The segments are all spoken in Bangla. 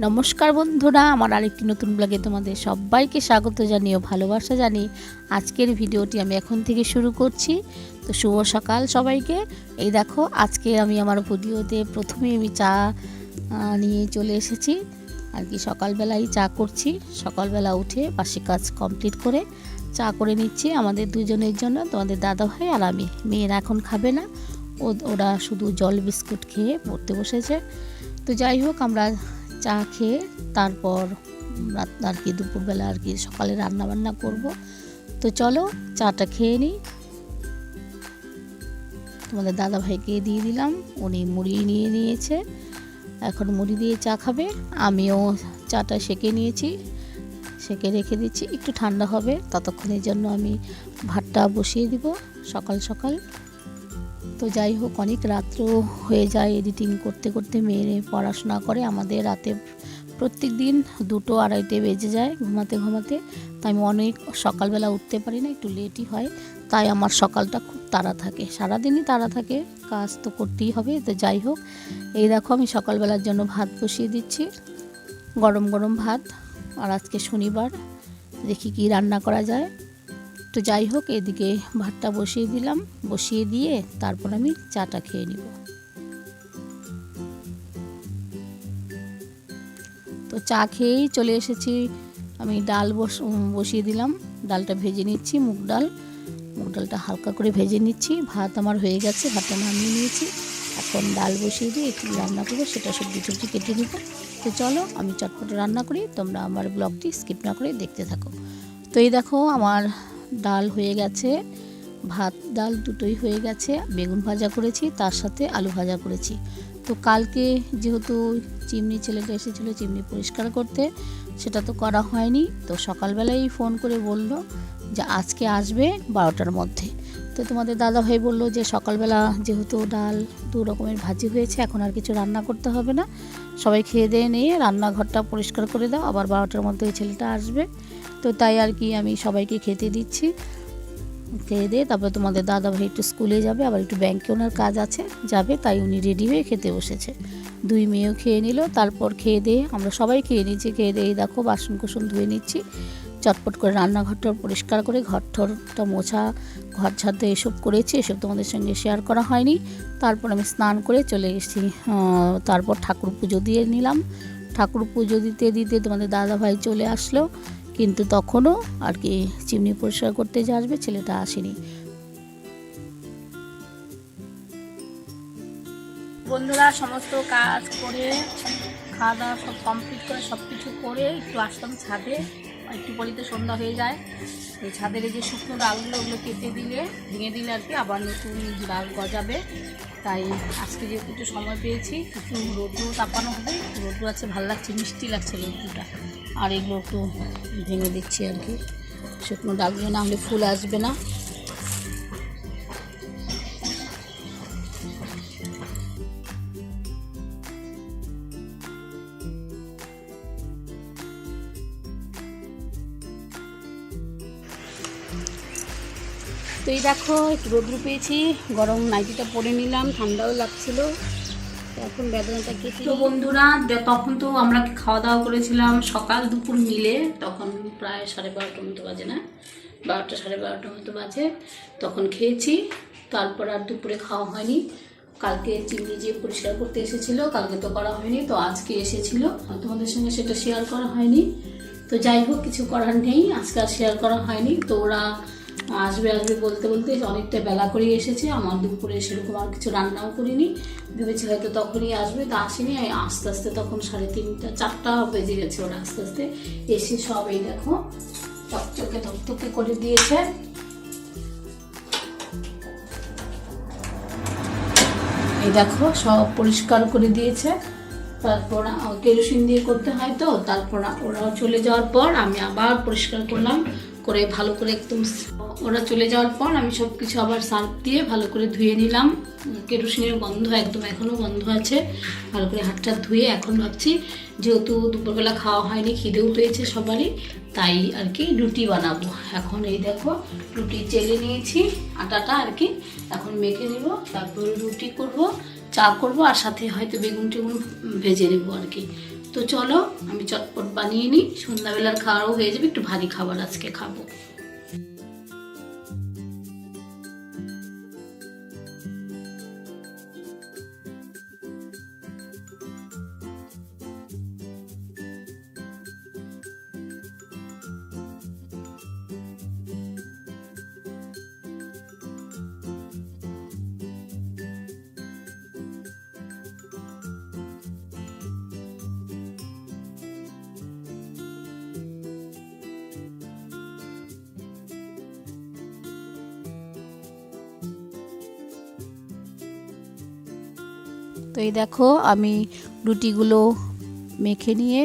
নমস্কার বন্ধুরা, আমার আরেকটি নতুন ব্লগে তোমাদের সবাইকে স্বাগত জানিয়ে ভালোবাসা জানিয়ে আজকের ভিডিওটি আমি এখন থেকে শুরু করছি। তো শুভ সকাল সবাইকে। এই দেখো, আজকে আমি আমার ভিডিওতে প্রথমে আমি চা নিয়ে চলে এসেছি আর কি। সকালবেলায় চা করছি, সকালবেলা উঠে বাসি কাজ কমপ্লিট করে চা করে নিচ্ছি আমাদের দুজনের জন্য, তোমাদের দাদা ভাই আর আমি। মেয়েরা এখন খাবে না, ওরা শুধু জল বিস্কুট খেয়ে পড়তে বসেছে। তো যাই হোক, আমরা চা খেয়ে তারপর রাত আর কি দুপুরবেলা আর কি সকালে রান্না বান্না করব। তো চলো চাটা খেয়ে নিই। তোমাদের দাদা ভাইকে দিয়ে দিলাম, উনি মুড়ি নিয়ে নিয়েছে, এখন মুড়ি দিয়ে চা খাবে। আমিও চাটা সেঁকে নিয়েছি, সেঁকে রেখে দিচ্ছি, একটু ঠান্ডা হবে ততক্ষণের জন্য আমি ভাতটা বসিয়ে দিব সকাল সকাল। তো যাই হোক, অনেক রাত্র হয়ে যায় এডিটিং করতে করতে। মেয়ে পড়াশোনা করে, আমাদের রাতে প্রত্যেক দিন 2-2-2:30 বেজে যায় ঘুমাতে ঘুমাতে। তাই আমি অনেক সকালবেলা উঠতে পারি না, একটু লেটই হয়। তাই আমার সকালটা খুব তাড়া থাকে, সারাদিনই তাড়া থাকে, কাজ তো করতেই হবে। তো যাই হোক, এই দেখো আমি সকালবেলার জন্য ভাত বসিয়ে দিচ্ছি, গরম গরম ভাত। আর আজকে শনিবার, দেখি কি রান্না করা যায়। তো যাই হোক, এদিকে ভাতটা বসিয়ে দিলাম, বসিয়ে দিয়ে তারপর আমি চাটা খেয়ে নিব। তো চা খেয়েই চলে এসেছি আমি। ডাল বসিয়ে দিলাম, ডালটা ভেজে নিচ্ছি, মুগ ডালটা হালকা করে ভেজে নিচ্ছি। ভাত আমার হয়ে গেছে, ভাতটা নামিয়ে নিয়েছি। এখন ডাল বসিয়ে দিয়ে একটু রান্না করবো, সেটা সবজি টবজি কেটে নিব। তো চলো আমি চটপট রান্না করি, তোমরা আমার ব্লগটি স্কিপ না করে দেখতে থাকো। তো এই দেখো, আমার ডাল হয়ে গেছে, ভাত ডাল দুটোই হয়ে গেছে। বেগুন ভাজা করেছি, তার সাথে আলু ভাজা করেছি। তো কালকে যেহেতু চিমনি ছেলেটা এসেছিলো চিমনি পরিষ্কার করতে, সেটা তো করা হয়নি। তো সকালবেলাই ফোন করে বলল যে আজকে আসবে 12টার মধ্যে। তো তোমাদের দাদা ভাই বললো যে সকালবেলা যেহেতু ডাল 2 রকমের ভাজি হয়েছে, এখন আর কিছু রান্না করতে হবে না, সবাই খেয়ে দিয়ে নিয়ে রান্নাঘরটা পরিষ্কার করে দাও, আবার 12টার মধ্যে ওই ছেলেটা আসবে। তো তাই আর কি আমি সবাইকে খেতে দিচ্ছি। খেয়ে দিয়ে তারপরে তোমাদের দাদা ভাই একটু স্কুলে যাবে, আবার একটু ব্যাংকে ওনার কাজ আছে যাবে, তাই উনি রেডি হয়ে খেতে বসেছে। 2 মেয়েও খেয়ে নিল। তারপর খেয়ে দিয়ে আমরা সবাই খেয়ে নিচ্ছি। খেয়ে দিয়ে দেখো বাসন কুসন ধুয়ে নিচ্ছি, চটপট করে রান্নাঘরটা পরিষ্কার করে ঘরটা মোছা, ঘর ঝাড় দিয়ে এসব করেছি, এসব তোমাদের সঙ্গে শেয়ার করা হয়নি। তারপর আমি স্নান করে চলে এসেছি। তারপর ঠাকুর পুজো দিয়ে নিলাম। ঠাকুর পুজো দিতে দিতে তোমাদের দাদা ভাই চলে আসলো, কিন্তু তখনও আর কি চিমনি পরিষ্কার করতে যে আসবে ছেলেটা আসেনি। বন্ধুরা, সমস্ত কাজ করে খাওয়া দাওয়া সব কমপ্লিট করে সব কিছু করে একটু আসলাম ছাদে। একটু পরেই তো সন্ধ্যা হয়ে যায়। এই ছাদের এই যে শুকনো ডালগুলো, ওগুলো কেটে দিলে, ভেঙে দিলে আর কি আবার নতুন ডাল গজাবে। তাই আজকে যেহেতু একটু সময় পেয়েছি, একটু রোদ্রু তাপানো হবে, রোদ্রু আছে, ভালো লাগছে, মিষ্টি লাগছে রোদ্রুটা। আর এগুলো একটু ভেঙে দিচ্ছি আর কি, শুকনো ডালগুলো না হলে ফুল আসবে না। তো এই দেখো, একটু রোদ্রু পেয়েছি, গরম নাইটিটা পরে নিলাম, ঠান্ডাও লাগছিল। এখন বেদনাটা কেটে। তো বন্ধুরা, তখন তো আমরা খাওয়া দাওয়া করেছিলাম সকাল দুপুর মিলে, তখন প্রায় 12:30 মতো বাজে, না 12টা 12:30 মতো বাজে, তখন খেয়েছি। তারপর আর দুপুরে খাওয়া হয়নি। কালকে চিমনি যে পরিষ্কার করতে এসেছিলো, কালকে তো করা হয়নি, তো আজকে এসেছিলো, তোমাদের সঙ্গে সেটা শেয়ার করা হয়নি। তো যাই হোক, কিছু করার নেই, আজকে আর শেয়ার করা হয়নি। তো ওরা আসবে বলতে বলতে অনেকটা বেলা করে এসেছে। আমার দুপুরে সেরকম আর কিছু রান্নাও করিনি, ভেবেছি হয়তো তখনই আসবে, তা আসেনি। আস্তে আস্তে তখন 3:30 4টা বেজে গেছে। ওরা আস্তে আস্তে এসে সব এই দেখো চকচকে ধকধকে করে দিয়েছে। এই দেখো সব পরিষ্কার করে দিয়েছে। তারপর কেরোসিন দিয়ে করতে হয়, তো তারপর ওরা চলে যাওয়ার পর আমি আবার পরিষ্কার করলাম, করে ভালো করে একদম। ওরা চলে যাওয়ার পর আমি সব কিছু আবার সার্ফ দিয়ে ভালো করে ধুয়ে নিলাম। কেরোসিনের গন্ধ একদম এখনও গন্ধ আছে, ভালো করে হাতটা ধুয়ে এখন ভাবছি, যেহেতু দুপুরবেলা খাওয়া হয়নি, খিদেও পেয়েছে সবারই, তাই আর কি রুটি বানাবো। এখন এই দেখো রুটি চেলে নিয়েছি, আটাটা আর কি এখন মেখে নেব, তারপরে রুটি করব, চা করব, আর সাথে হয়তো বেগুন টেগুন ভেজে নেবো আর কি। তো চলো আমি চটপট বানিয়ে নিই, সন্ধ্যাবেলার খাওয়াও হয়ে যাবে, একটু ভারী খাবার আজকে খাবো। তো এই দেখো আমি রুটিগুলো মেখে নিয়ে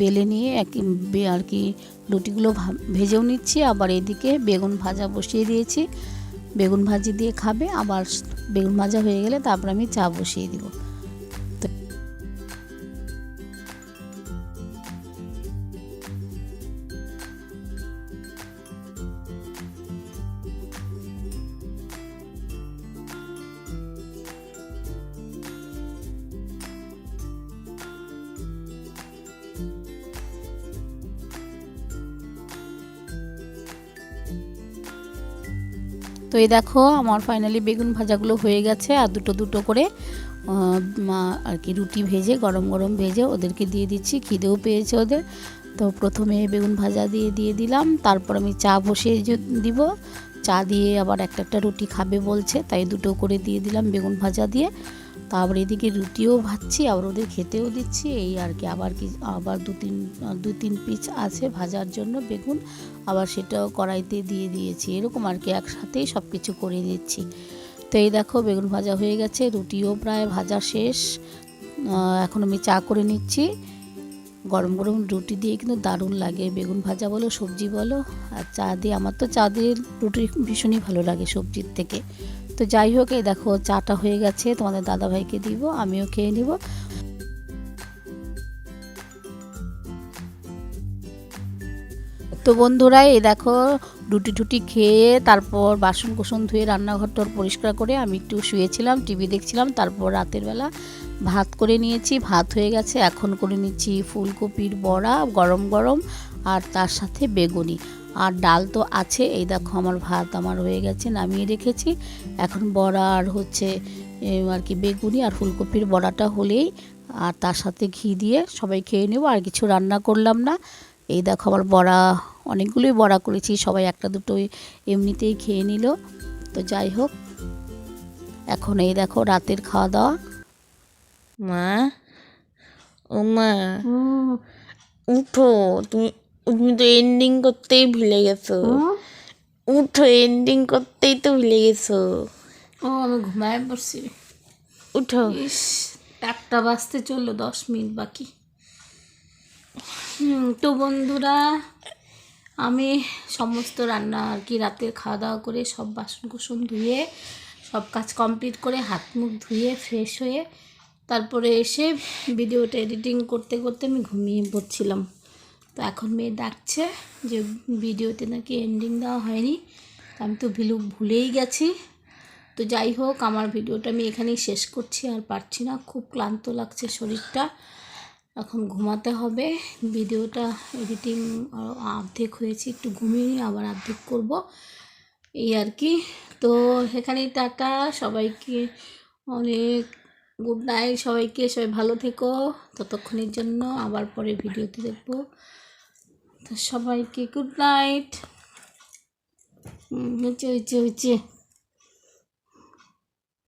বেলে নিয়ে আর কি রুটিগুলো ভেজেও নিচ্ছি, আবার এদিকে বেগুন ভাজা বসিয়ে দিয়েছি। বেগুন ভাজি দিয়ে খাবে, আবার বেগুন ভাজা হয়ে গেলে তারপর আমি চা বসিয়ে দিব। তো এই দেখো আমার ফাইনালি বেগুন ভাজাগুলো হয়ে গেছে, আর দুটো দুটো করে আর কি রুটি ভেজে গরম গরম ভেজে ওদেরকে দিয়ে দিচ্ছি, খিদেও পেয়েছে ওদের। তো প্রথমে বেগুন ভাজা দিয়ে দিলাম, তারপর আমি চা বসিয়ে দিব। চা দিয়ে আবার একটা একটা রুটি খাবে বলছে, তাই দুটো করে দিয়ে দিলাম বেগুন ভাজা দিয়ে। তারপর এদিকে রুটিও ভাজছি, আবার ওদের খেতেও দিচ্ছি, এই আর কি। আবার দু তিন পিস আছে ভাজার জন্য বেগুন, আবার সেটাও কড়াইতে দিয়ে দিয়েছি, এরকম আর কি একসাথেই সব কিছু করে দিচ্ছি। তো এই দেখো বেগুন ভাজা হয়ে গেছে, রুটিও প্রায় ভাজা শেষ। এখন আমি চা করে নিচ্ছি। গরম গরম রুটি দিয়ে কিন্তু দারুণ লাগে, বেগুন ভাজা বলো সবজি বলো, আর চা দিয়ে, আমার তো চা দিয়ে রুটি ভীষণই ভালো লাগে সবজির থেকে। তো যাই হোক, এই দেখো চাটা হয়ে গেছে, তোমাদের দাদাভাইকে দিব, আমিও খেয়ে নিব। তো বন্ধুরা এই দেখো রুটি খেয়ে তারপর বাসন কোসন ধুয়ে রান্নাঘরটা পরিষ্কার করে আমি একটু শুয়েছিলাম, টিভি দেখছিলাম। তারপর রাতের বেলা ভাত করে নিয়েছি, ভাত হয়ে গেছে। এখন করে নিচ্ছি ফুলকপির বড়া গরম গরম, আর তার সাথে বেগুনি, আর ডাল তো আছে। এই দেখো আমার ভাত আমার হয়ে গেছে, নামিয়ে রেখেছি। এখন বড়া আর হচ্ছে আর কি বেগুনি আর ফুলকপির বড়াটা হলেই, আর তার সাথে ঘি দিয়ে সবাই খেয়ে নেব, আর কিছু রান্না করলাম না। এই দেখো আমার বড়া, অনেকগুলোই বড়া করেছি, সবাই একটা দুটোই এমনিতেই খেয়ে নিল। তো যাই হোক, এখন এই দেখো রাতের খাওয়া দাওয়া। মা, ও মা, উঠো, তুমি তো এন্ডিং করতেই ভুলে গেছো। উঠো, এন্ডিং করতেই তো ভুলে গেছো। ও আমি ঘুমায় পড়ছি। উঠো। ইস, 1টা বাজতে চললো, 10 মিনিট বাকি। তো বন্ধুরা আমি সমস্ত রান্না আর কি রাতের খাওয়া দাওয়া করে সব বাসন কুসন ধুয়ে সব কাজ কমপ্লিট করে হাত মুখ ধুয়ে ফ্রেশ হয়ে তারপরে এসে ভিডিওটা এডিটিং করতে করতে আমি ঘুমিয়ে পড়ছিলাম। তো এখন মেয়ে ডাকছে যে ভিডিওতে নাকি এন্ডিং দেওয়া হয়নি, আমি তো ভুলেই গেছি। তো যাই হোক, আমার ভিডিওটা আমি এখানেই শেষ করছি, আর পারছি না, খুব ক্লান্ত লাগছে শরীরটা, এখন ঘুমাতে হবে। ভিডিওটা এডিটিং অর্ধেক হয়েছে, একটু ঘুমিয়ে নিয়ে আবার অর্ধেক করব, এই আর কি। তো এখানেই টাটা, সবাইকে অনেক গুড নাইট, সবাইকে, সবাই ভালো থেকো ততক্ষণের জন্য, আবার পরে ভিডিওতে দেখবো। তো সবাইকে গুড নাইট। হচ্ছে